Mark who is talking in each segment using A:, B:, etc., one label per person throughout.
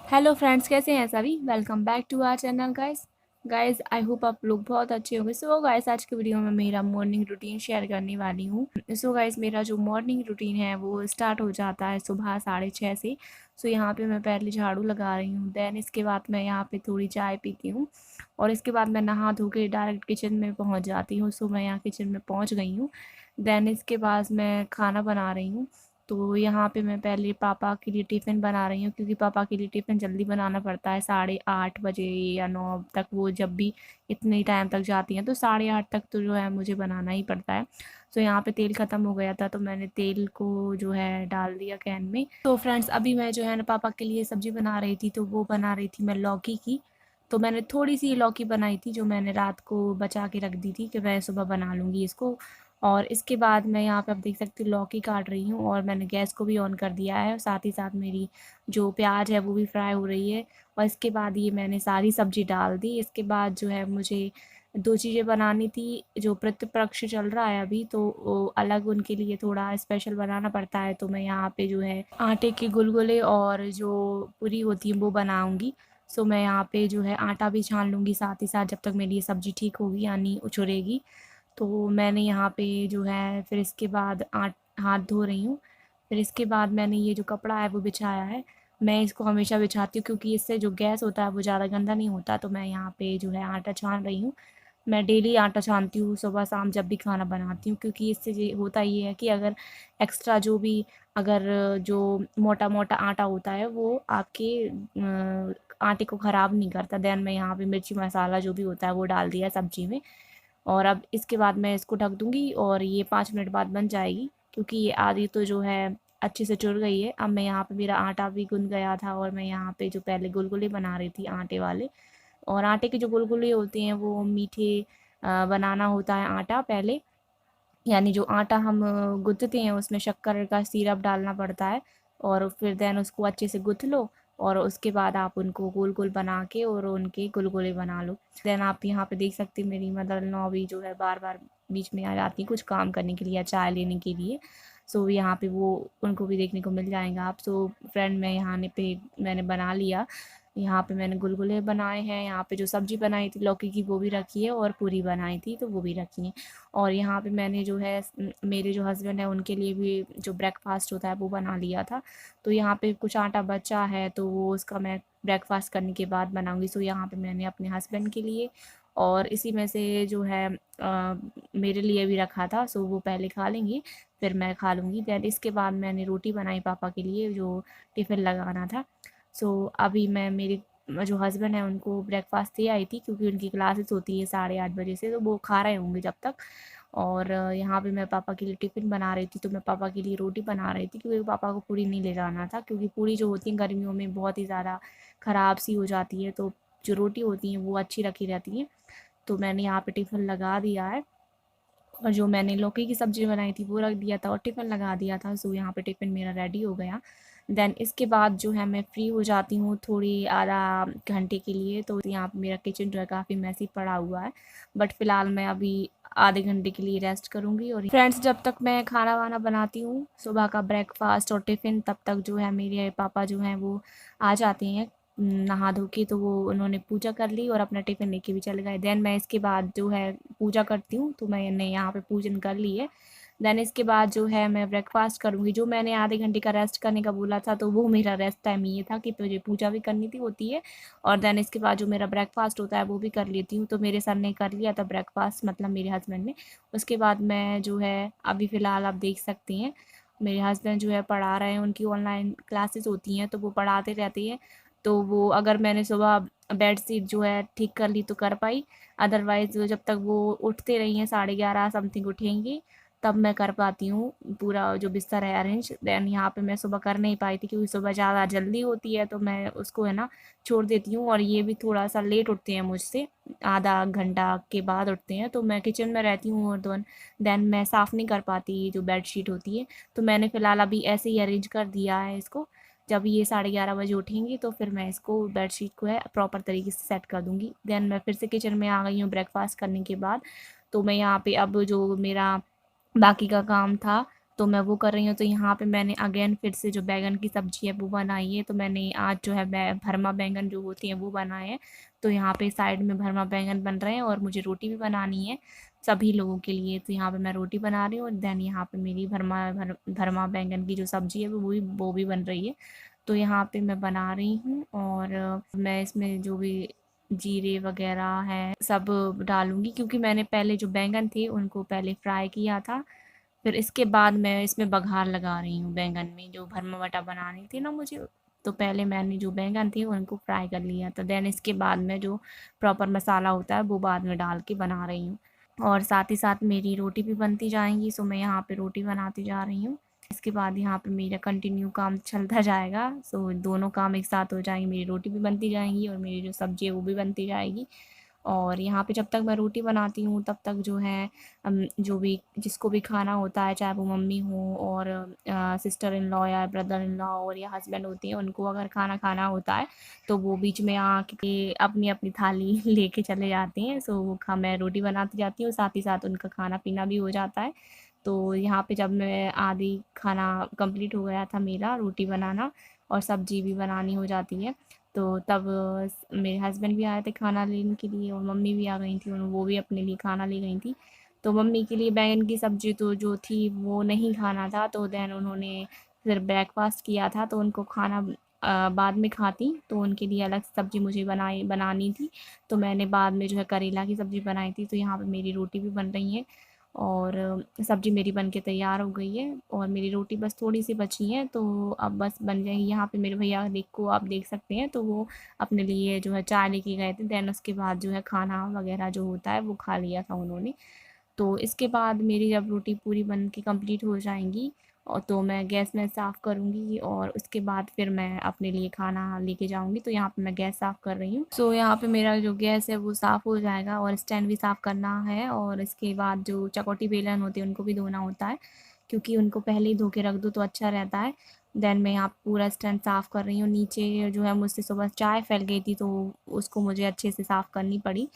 A: Hello friends, कैसे हैं सभी। Welcome back to our channel guys I hope आप लोग बहुत अच्छे होंगे। सो गाइस, आज के वीडियो में मेरा मॉर्निंग रूटीन शेयर करने वाली हूँ। सो गाइस, मेरा जो मॉर्निंग रूटीन है वो स्टार्ट हो जाता है सुबह 6:30 से। सो यहाँ पे मैं पहले झाड़ू लगा रही हूँ, देन इसके बाद मैं यहाँ पे थोड़ी चाय पीती हूँ और इसके बाद मैं नहा धो के डायरेक्ट किचन में पहुँच जाती हूँ। सो मैं यहाँ किचन में पहुँच गई हूँ। देन इसके बाद मैं खाना बना रही हूँ। तो यहाँ पे मैं पहले पापा के लिए टिफ़िन बना रही हूँ, क्योंकि पापा के लिए टिफ़िन जल्दी बनाना पड़ता है। 8:30 बजे या 9 तक, वो जब भी इतने टाइम तक जाती हैं तो 8:30 तक तो जो है मुझे बनाना ही पड़ता है। तो यहाँ पे तेल ख़त्म हो गया था तो मैंने तेल को जो है डाल दिया कैन में। तो फ्रेंड्स, अभी मैं जो है ना पापा के लिए सब्ज़ी बना रही थी, तो वो बना रही थी मैं लौकी की। तो मैंने थोड़ी सी लौकी बनाई थी जो मैंने रात को बचा के रख दी थी कि मैं सुबह बना लूँगी इसको। और इसके बाद मैं यहाँ पे आप देख सकते हो लौकी काट रही हूँ और मैंने गैस को भी ऑन कर दिया है, और साथ ही साथ मेरी जो प्याज है वो भी फ्राई हो रही है। और इसके बाद ये मैंने सारी सब्ज़ी डाल दी। इसके बाद जो है मुझे 2 चीज़ें बनानी थी। जो प्रतिपक्ष चल रहा है अभी, तो वो अलग उनके लिए थोड़ा स्पेशल बनाना पड़ता है। तो मैं यहाँ पे जो है आटे के गुलगुले और जो पूरी होती है वो बनाऊँगी। सो मैं यहाँ पे जो है आटा भी छान लूँगी साथ ही साथ, जब तक मेरी ये सब्ज़ी ठीक होगी यानी उछुरेगी। तो मैंने यहाँ पे जो है फिर इसके बाद हाथ धो रही हूँ। फिर इसके बाद मैंने ये जो कपड़ा है वो बिछाया है। मैं इसको हमेशा बिछाती हूँ क्योंकि इससे जो गैस होता है वो ज़्यादा गंदा नहीं होता। तो मैं यहाँ पे जो है आटा छान रही हूँ। मैं डेली आटा छानती हूँ सुबह शाम जब भी खाना बनाती हूँ, क्योंकि इससे ये होता ये है कि अगर एक्स्ट्रा जो भी, अगर जो मोटा मोटा आटा होता है वो आपके आटे को ख़राब नहीं करता। देन मैं यहाँ पे मिर्ची मसाला जो भी होता है वो डाल दिया सब्ज़ी में। और अब इसके बाद मैं इसको ढक दूँगी और ये 5 मिनट बाद बन जाएगी, क्योंकि ये आधी तो जो है अच्छे से चुर गई है। अब मैं यहाँ पे, मेरा आटा भी गूँध गया था और मैं यहाँ पे जो पहले गुलगुले बना रही थी आटे वाले। और आटे के जो गुलगुले होते हैं वो मीठे बनाना होता है आटा पहले, यानी जो आटा हम गूँथते हैं उसमें शक्कर का सिरप डालना पड़ता है। और फिर देन उसको अच्छे से गूँथ लो और उसके बाद आप उनको गोल गोल बना के और उनके गुलगुले बना लो। देन आप यहाँ पे देख सकते हैं मेरी मदर इन लॉ भी जो है बार बार बीच में आ जाती हैं कुछ काम करने के लिए या चाय लेने के लिए। सो यहाँ पे वो, उनको भी देखने को मिल जाएगा आप। सो फ्रेंड, मैं यहाँ पे मैंने बना लिया। यहाँ पे मैंने गुलगुले बनाए हैं, यहाँ पे जो सब्ज़ी बनाई थी लौकी की वो भी रखी है और पूरी बनाई थी तो वो भी रखी है। और यहाँ पे मैंने जो है मेरे जो हस्बैंड है उनके लिए भी जो ब्रेकफास्ट होता है वो बना लिया था। तो यहाँ पे कुछ आटा बचा है तो वो उसका मैं ब्रेकफास्ट करने के बाद बनाऊंगी। सो यहाँ पे मैंने अपने हस्बैंड के लिए और इसी में से जो है मेरे लिए भी रखा था। सो वो पहले खा लेंगी, फिर मैं खा लूँगी। दैन इसके बाद मैंने रोटी बनाई पापा के लिए जो टिफ़िन लगाना था। सो अभी मैं मेरे जो हस्बैंड है उनको ब्रेकफास्ट दे आई थी, क्योंकि उनकी क्लासेस होती है 8:30 बजे से, तो वो खा रहे होंगे जब तक। और यहाँ पे मैं पापा के लिए टिफ़िन बना रही थी, तो मैं पापा के लिए रोटी बना रही थी क्योंकि पापा को पूड़ी नहीं ले जाना था, क्योंकि पूड़ी जो होती है गर्मियों में बहुत ही ज़्यादा ख़राब सी हो जाती है। तो जो रोटी होती हैं वो अच्छी रखी रहती हैं। तो मैंने यहाँ पे टिफ़िन लगा दिया है और जो मैंने लौकी की सब्ज़ी बनाई थी वो रख दिया था और टिफ़िन लगा दिया था। सो यहाँ पे टिफ़िन मेरा रेडी हो गया। देन इसके बाद जो है मैं फ्री हो जाती हूँ थोड़ी आधा घंटे के लिए। तो यहाँ पे मेरा किचन जो है काफ़ी मैसी पड़ा हुआ है, बट फ़िलहाल मैं अभी आधे घंटे के लिए रेस्ट करूँगी। और फ्रेंड्स, जब तक मैं खाना वाना बनाती हूँ सुबह का ब्रेकफास्ट और टिफ़िन, तब तक जो है मेरे पापा जो हैं वो आ जाते हैं नहा धो के। तो वो उन्होंने पूजा कर ली और अपना टिफ़िन लेके भी चले गए। देन मैं इसके बाद जो है पूजा करती हूँ, तो मैंने यहाँ पे पूजन कर ली है। देन इसके बाद जो है मैं ब्रेकफास्ट करूँगी। जो मैंने आधे घंटे का रेस्ट करने का बोला था, तो वो मेरा रेस्ट टाइम ये था कि मुझे पूजा भी करनी थी होती है, और देन इसके बाद जो मेरा ब्रेकफास्ट होता है वो भी कर लेती हूँ। तो मेरे सर ने कर लिया था ब्रेकफास्ट, मतलब मेरे हस्बैंड ने। उसके बाद मैं जो है अभी फ़िलहाल आप देख सकते हैं मेरे हस्बैंड जो है पढ़ा रहे हैं, उनकी ऑनलाइन क्लासेस होती हैं तो वो पढ़ाते रहते हैं। तो वो, अगर मैंने सुबह बेडशीट जो है ठीक कर ली तो कर पाई, अदरवाइज़ जब तक वो उठते नहीं हैं 11:30 समथिंग उठेंगी, तब मैं कर पाती हूँ पूरा जो बिस्तर है अरेंज। देन यहाँ पे मैं सुबह कर नहीं पाई थी क्योंकि सुबह ज़्यादा जल्दी होती है, तो मैं उसको है ना छोड़ देती हूँ। और ये भी थोड़ा सा लेट उठते हैं मुझसे, आधा घंटा के बाद उठते हैं। तो मैं किचन में रहती हूँ और देन मैं साफ़ नहीं कर पाती ये जो बेडशीट होती है। तो मैंने फ़िलहाल अभी ऐसे ही अरेंज कर दिया है इसको। जब ये 11:30 बजे उठेंगी तो फिर मैं इसको बेडशीट को है प्रॉपर तरीके से सेट कर दूँगी। देन मैं फिर से किचन में आ गई हूँ ब्रेकफास्ट करने के बाद। तो मैं यहाँ पे अब जो मेरा बाकी का काम था, तो मैं वो कर रही हूँ। तो यहाँ पे मैंने अगेन फिर से जो बैंगन की सब्ज़ी है वो बनाई है। तो मैंने आज जो है भरमा बैंगन जो होती हैं वो बनाए हैं। तो यहाँ पे साइड में भरमा बैंगन बन रहे हैं और मुझे रोटी भी बनानी है सभी लोगों के लिए। तो यहाँ पे मैं रोटी बना रही हूँ और देन यहाँ पे मेरी भरमा बैंगन की जो सब्ज़ी है वो भी बन रही है। तो यहाँ पे मैं बना रही हूँ और मैं इसमें जो भी जीरे वगैरह है सब डालूँगी, क्योंकि मैंने पहले जो बैंगन थे उनको पहले फ्राई किया था। फिर इसके बाद मैं इसमें बघार लगा रही हूँ बैंगन में, जो भरमा बटा बनानी थी ना मुझे। तो पहले मैंने जो बैंगन थे उनको फ्राई कर लिया था, देन इसके बाद में जो प्रॉपर मसाला होता है वो बाद में डाल के बना रही हूँ। और साथ ही साथ मेरी रोटी भी बनती जाएंगी, सो मैं यहाँ पे रोटी बनाती जा रही हूँ। इसके बाद यहाँ पे मेरा कंटिन्यू काम चलता जाएगा। सो दोनों काम एक साथ हो जाएंगे, मेरी रोटी भी बनती जाएंगी और मेरी जो सब्ज़ी है वो भी बनती जाएगी। और यहाँ पे जब तक मैं रोटी बनाती हूँ तब तक जो है जो भी जिसको भी खाना होता है, चाहे वो मम्मी हो और सिस्टर इन लॉ या ब्रदर इन लॉ और या हस्बैंड होते हैं, उनको अगर खाना खाना होता है तो वो बीच में आके अपनी अपनी थाली लेके चले जाते हैं। सो वो मैं रोटी बनाती जाती हूँ, साथ ही साथ उनका खाना पीना भी हो जाता है। तो यहाँ पे जब मैं आधी खाना कंप्लीट हो गया था मेरा रोटी बनाना और सब्जी भी बनानी हो जाती है, तो तब मेरे हस्बैंड भी आए थे खाना लेने के लिए और मम्मी भी आ गई थी और वो भी अपने लिए खाना ले गई थी। तो मम्मी के लिए बैंगन की सब्ज़ी तो जो थी वो नहीं खाना था, तो देन उन्होंने फिर ब्रेकफास्ट किया था, तो उनको खाना बाद में खाती, तो उनके लिए अलग सब्ज़ी मुझे बनानी थी। तो मैंने बाद में जो है करेला की सब्ज़ी बनाई थी। तो यहाँ पे मेरी रोटी भी बन रही है और सब्ज़ी मेरी बन के तैयार हो गई है और मेरी रोटी बस थोड़ी सी बची है, तो अब बस बन जाएगी। यहाँ पे मेरे भैया को आप देख सकते हैं, तो वो अपने लिए जो है चाय लेके गए थे, देन उसके बाद जो है खाना वगैरह जो होता है वो खा लिया था उन्होंने। तो इसके बाद मेरी जब रोटी पूरी बन के कंप्लीट हो जाएंगी और तो मैं गैस में साफ़ करूँगी और उसके बाद फिर मैं अपने लिए खाना लेके जाऊँगी। तो यहाँ पे मैं गैस साफ़ कर रही हूँ। सो यहाँ पे मेरा जो गैस है वो साफ़ हो जाएगा और स्टैंड भी साफ़ करना है और इसके बाद जो चकोटी बेलन होती है उनको भी धोना होता है, क्योंकि उनको पहले ही धो के रख दो तो अच्छा रहता है। देन मैं यहाँ पूरा स्टैंड साफ़ कर रही हूँ। नीचे जो है मुझसे सुबह चाय फैल गई थी, तो उसको मुझे अच्छे से साफ़ करनी पड़ी।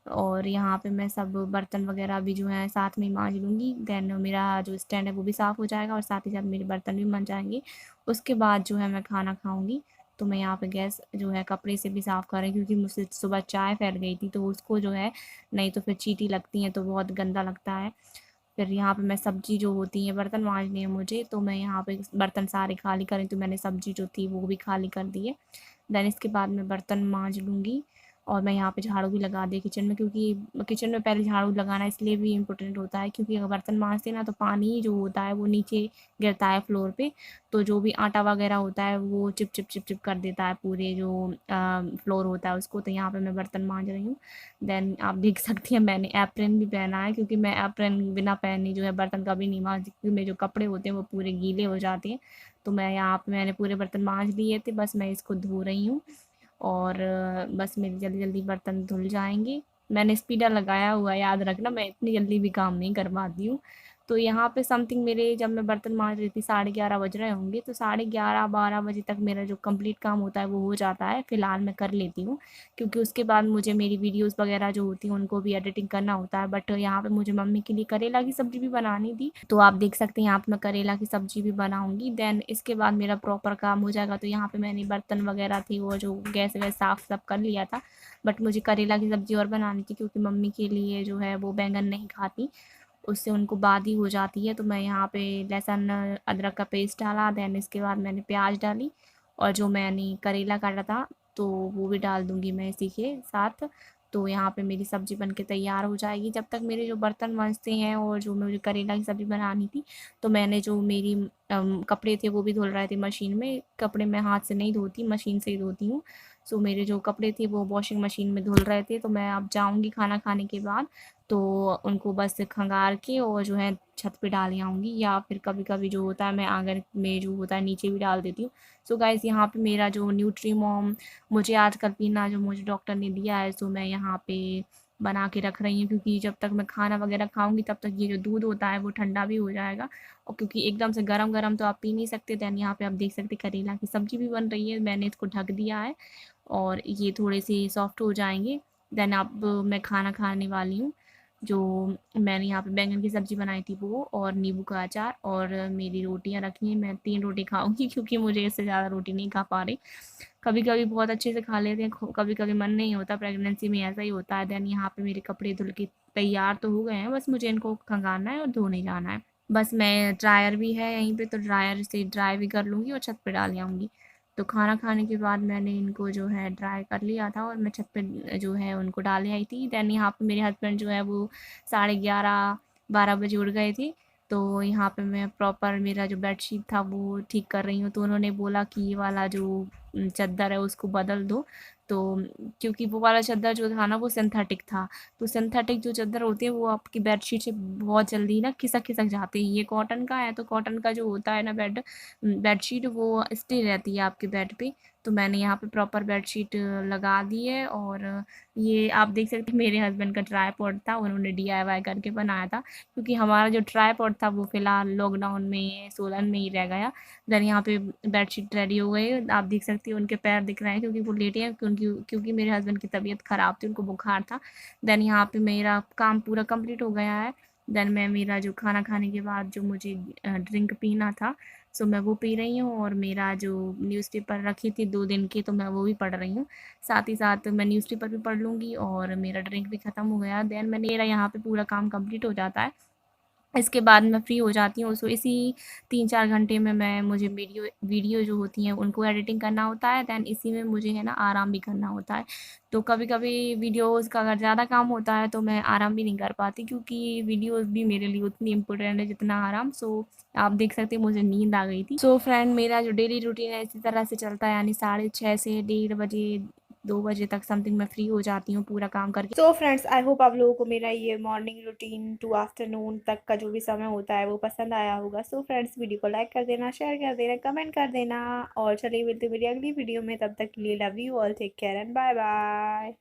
A: और यहाँ पे मैं सब बर्तन वगैरह भी जो है साथ में ही मांज लूँगी। देन मेरा जो स्टैंड है वो भी साफ़ हो जाएगा और साथ ही साथ मेरे बर्तन भी बन जाएंगे। उसके बाद जो है मैं खाना खाऊँगी। तो मैं यहाँ पे गैस जो है कपड़े से भी साफ़ कर रही हूँ, क्योंकि मुझसे सुबह चाय फैल गई थी, तो उसको जो है नहीं तो फिर चींटी लगती हैं तो बहुत गंदा लगता है। फिर यहाँ पे मैं सब्ज़ी जो होती है बर्तन मांजने हैं मुझे, तो मैं यहाँ पे बर्तन सारे खाली करें, तो मैंने सब्ज़ी जो थी वो भी खाली कर दी है। देन इसके बाद मैं बर्तन मांज लूँगी और मैं यहाँ पे झाड़ू भी लगा दी किचन में, क्योंकि किचन में पहले झाड़ू लगाना इसलिए भी इम्पोर्टेंट होता है, क्योंकि अगर बर्तन मांजते हैं ना तो पानी जो होता है वो नीचे गिरता है फ्लोर पे, तो जो भी आटा वगैरह होता है वो चिप चिप चिप चिप कर देता है पूरे जो फ्लोर होता है उसको। तो यहाँ पे मैं बर्तन मांज रही हूँ। देन आप देख सकती हैं मैंने एप्रन भी पहना है, क्योंकि मैं एप्रन बिना पहने जो है बर्तन कभी नहीं मांजती, क्योंकि मेरे जो कपड़े होते हैं वो पूरे गीले हो जाते हैं। तो मैं यहाँ पे मैंने पूरे बर्तन मांज लिए थे, बस मैं इसको धो रही हूँ और बस मेरी जल्दी जल्दी बर्तन धुल जाएंगे। मैंने स्पीडर लगाया हुआ है, याद रखना, मैं इतनी जल्दी भी काम नहीं कर पाती हूँ। तो यहाँ पे समथिंग मेरे जब मैं बर्तन मांज रही थी 11:30 बज रहे होंगे, तो 11:30 12 बजे तक मेरा जो कंप्लीट काम होता है वो हो जाता है, फ़िलहाल मैं कर लेती हूँ, क्योंकि उसके बाद मुझे मेरी वीडियोस वगैरह जो होती हैं उनको भी एडिटिंग करना होता है। बट यहाँ पे मुझे मम्मी के लिए करेला की सब्ज़ी भी बनानी थी, तो आप देख सकते हैं यहाँ पे मैं करेला की सब्ज़ी भी बनाऊँगी। देन इसके बाद मेरा प्रॉपर काम हो जाएगा। तो यहाँ पे मैंने बर्तन वगैरह थी वो जो गैस वैस साफ़ सब कर लिया था, बट मुझे करेला की सब्ज़ी और बनानी थी, क्योंकि मम्मी के लिए जो है वो बैंगन नहीं खाती, उससे उनको बादी हो जाती है। तो मैं यहाँ पे लहसुन अदरक का पेस्ट डाला, देन इसके बाद मैंने प्याज डाली और जो मैंने करेला काटा था तो वो भी डाल दूँगी मैं इसी के साथ। तो यहाँ पे मेरी सब्ज़ी बन के तैयार हो जाएगी। जब तक मेरे जो बर्तन मंजते हैं और जो मुझे करेला की सब्ज़ी बनानी थी, तो मैंने जो मेरी कपड़े थे वो भी धुल रहे थे मशीन में। कपड़े मैं हाथ से नहीं धोती, मशीन से ही धोती हूँ। सो मेरे जो कपड़े थे वो वॉशिंग मशीन में धुल रहे थे, तो मैं अब जाऊँगी खाना खाने के बाद, तो उनको बस खंगाल के और जो है छत पे डाल आऊँगी, या फिर कभी-कभी जो होता है मैं आँगन में जो होता है नीचे भी डाल देती हूँ। सो गाइज़ यहाँ पे मेरा जो न्यूट्रीमॉम मुझे आजकल पीना जो मुझे डॉक्टर ने दिया है, सो मैं यहाँ पे बना के रख रही हूँ, क्योंकि जब तक मैं खाना वगैरह खाऊँगी तब तक ये जो दूध होता है वो ठंडा भी हो जाएगा, और क्योंकि एकदम से गरम-गरम तो आप पी नहीं सकते। देन यहाँ पे आप देख सकते करेला की सब्ज़ी भी बन रही है, मैंने इसको ढक दिया है और ये थोड़े से सॉफ्ट हो जाएँगे। देन अब मैं खाना खाने वाली हूँ। जो मैंने यहाँ पे बैंगन की सब्ज़ी बनाई थी वो, और नींबू का अचार, और मेरी रोटियाँ रखी हैं। मैं 3 रोटी खाऊँगी क्योंकि मुझे इससे ज़्यादा रोटी नहीं खा पा रही। कभी-कभी बहुत अच्छे से खा लेते हैं, कभी-कभी मन नहीं होता, प्रेगनेंसी में ऐसा ही होता है। देन यहाँ पे मेरे कपड़े धुल के तैयार तो हो गए हैं, बस मुझे इनको खंगालना है और धोने जाना है। बस मैं ड्रायर भी है यहीं पे, तो ड्रायर से ड्राई भी कर लूँगी और छत पे डाल आऊँगी। तो खाना खाने के बाद मैंने इनको जो है ड्राई कर लिया था और मैं छत पे जो है उनको डाल आई थी। देन यहाँ पे मेरे हस्बैंड जो है वो 11:30 12 बजे उठ गए थे। तो यहाँ पे मैं प्रॉपर मेरा जो बेडशीट था वो ठीक कर रही हूँ। तो उन्होंने बोला कि ये वाला जो चद्दर है उसको बदल दो। तो क्योंकि वो वाला चद्दर जो था ना वो सिंथेटिक था। तो सिंथेटिक जो चद्दर होते हैं वो आपकी बेडशीट से बहुत जल्दी ना खिसक जाते हैं। ये कॉटन का है, तो कॉटन का जो होता है ना बेडशीट वो स्टे रहती है आपके बेड पे। तो मैंने यहाँ पे प्रॉपर बेडशीट लगा दी है। और ये आप देख सकते हैं मेरे हस्बैंड का ट्राईपॉड था, उन्होंने डीआईवाई करके बनाया था, क्योंकि हमारा जो ट्राईपॉड था वो फ़िलहाल लॉकडाउन में सोलन में ही रह गया। देन यहाँ पे बेडशीट रेडी हो गई, आप देख सकती हो उनके पैर दिख रहे हैं क्योंकि वो लेटे हैं, क्योंकि मेरे हस्बैंड की तबीयत ख़राब थी, उनको बुखार था। देन यहाँ पे मेरा काम पूरा कंप्लीट हो गया है। देन मैं मेरा जो खाना खाने के बाद जो मुझे ड्रिंक पीना था, सो मैं वो पी रही हूँ। और मेरा जो न्यूज़पेपर रखी थी 2 दिन की, तो मैं वो भी पढ़ रही हूँ। साथ ही साथ मैं न्यूज़पेपर भी पढ़ लूँगी और मेरा ड्रिंक भी ख़त्म हो गया। देन मेरा यहाँ पे पूरा काम कंप्लीट हो जाता है। इसके बाद मैं फ्री हो जाती हूँ। सो इसी 3-4 घंटे में मुझे वीडियो वीडियो जो होती हैं उनको एडिटिंग करना होता है। दैन इसी में मुझे है ना आराम भी करना होता है। तो कभी-कभी वीडियोज़ का अगर ज़्यादा काम होता है तो मैं आराम भी नहीं कर पाती, क्योंकि वीडियोज़ भी मेरे लिए उतनी इम्पोर्टेंट है जितना आराम। सो आप देख सकते हैं मुझे नींद आ गई थी। सो फ्रेंड, मेरा जो डेली रूटीन है इसी तरह से चलता है, यानी 6:30 से 1:30 बजे 2 बजे तक समथिंग मैं फ्री हो जाती हूँ पूरा काम करके। सो फ्रेंड्स, आई होप आप लोगों को मेरा ये मॉर्निंग रूटीन टू आफ्टरनून तक का जो भी समय होता है वो पसंद आया होगा। सो फ्रेंड्स, वीडियो को लाइक कर देना, शेयर कर देना, कमेंट कर देना, और चलिए मिलते हैं मेरी अगली वीडियो में। तब तक के लिए love you all, take care and bye bye.